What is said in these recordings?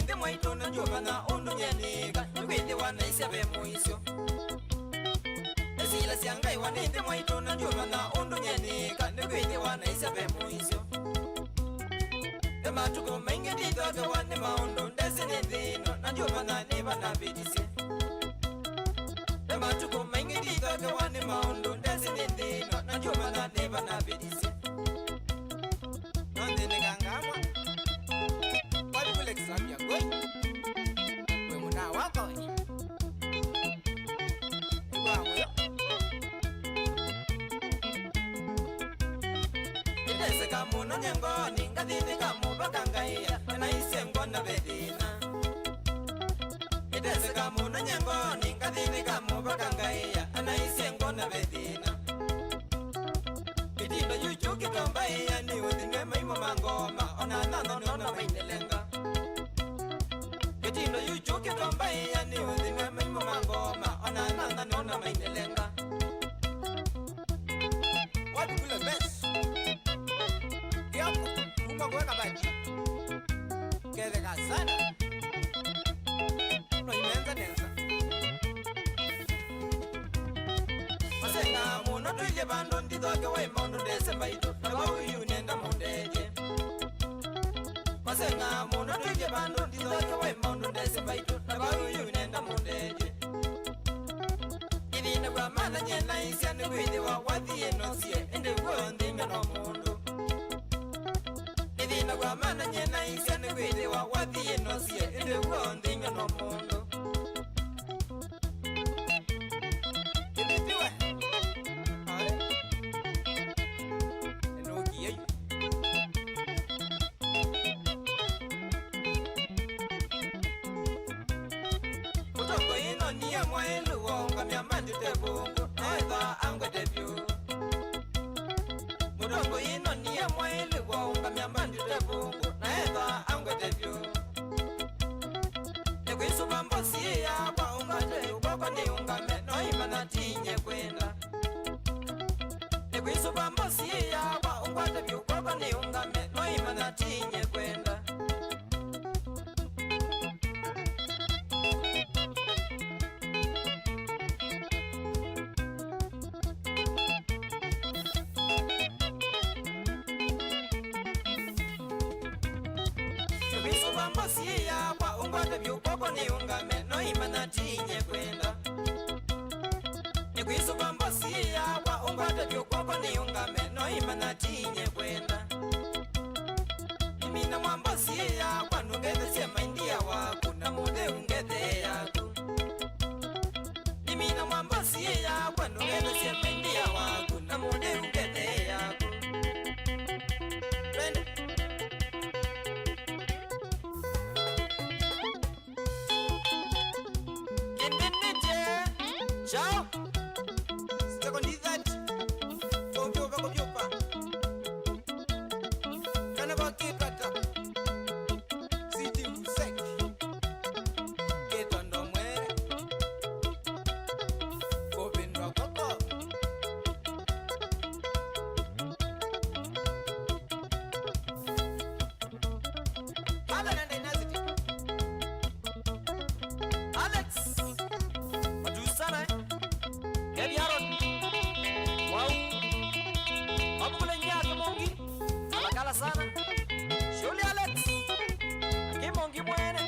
waninde mwaitu na njuva na undu nyenika Nukwiti wanaisya ve muisyo Esila siangai waninde mwaitu na njuva na undu nyenika Nukwiti wanaisya ve muisyo Matuko maingi ditoke wane maundu ndesi nindino na njuva na niva na vidisye Matuko maingi ditoke wane maundu ndesi nindino na njuva na niva na vidisye Nondine kangamwa Wali kule kisambia kwe Kwe muna wako Iwa mwe Idese kamu no nyengoni Ngadini kamu bakangaya Nana isye ngona bedina Idese kamu no nyengoni Ngadini kamu bakangaya Nana isye ngona bedina Kitindo yuchu kitomba iya ni udinwe maimo mangoma Ona nano nona mainelenga Kitindo yuchu kitomba iya ni udinwe maimo mangoma Ona nano nona mainelenga Wadu kule mes Kiapo, kuma kuweka baji Kede kasana No imenza nenza Masenga muno tuile bando nditoke waimondo ndese mbaitu Naba uyu nenda mundeje Masenga muno tuile bando nditoke waimondo ndese mbaitu Naba uyu nenda mundeje Idine kwa mana nyena isya ni kwidi wa wathi enosie Indi kuo ndinga no mundu Idine kwa mana nyena isya ni kwidi wa wathi enosie Indi kuo ndinga no mundu Iditiwe Mutongo ino niye mwailu wonga miamandi tebungu Naeza angwete vyu Mutongo ino niye mwailu wonga miamandi tebungu Naeza angwete vyu Nikuisuba mbosi ya kwa ungate Ukoko ni ungame noima na tinye kwenda Nikuisuba mbosi ya kwa ungate vyu Ukoko ni ungame noima na tinye kwenda Mbosi ya kwa ungwate vyukoko ni ungame noima na tinye kwenda Nikuisuba mbosi ya kwa ungwate vyukoko ni ungame noima na tinye kwenda Imina mwambosi ya kwa nungete sema india waku na mude ungete yaku Imina mwambosi ya kwa nungete sema india waku na mude ungete yaku Ciao! Secondi that Kopiupa Kana bakipata Siti usek Ketondo mwere Kopindwa koko Hala nanda inaziti Alex Madusana Kebi Aaron Wow Mabukule nyake mongi Alakala sana Shuli Alex Aki mongi mwene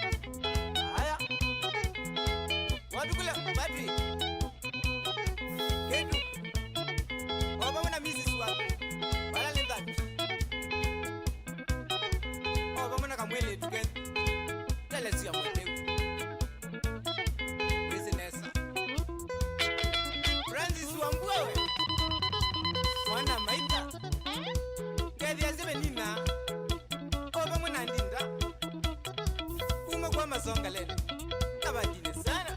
Aya Mabukule Badri Kedu Oba mwana Mrs. Waku Wala lindaki Oba mwana kamwele tukeni Telesi ya mweteu Businessa Francis Wambwewe Mwana maita Kedi ya zibe nina Oba mwana ndinda Kuma kwa mazonga lene Nabadine sana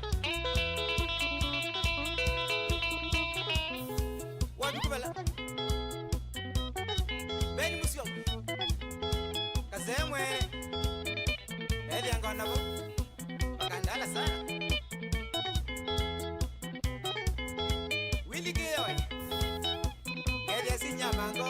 Wabikubala Beni musyo Kazemwe Edi angona bo Bakandala sana Willy Geoy Edi ya sinyamango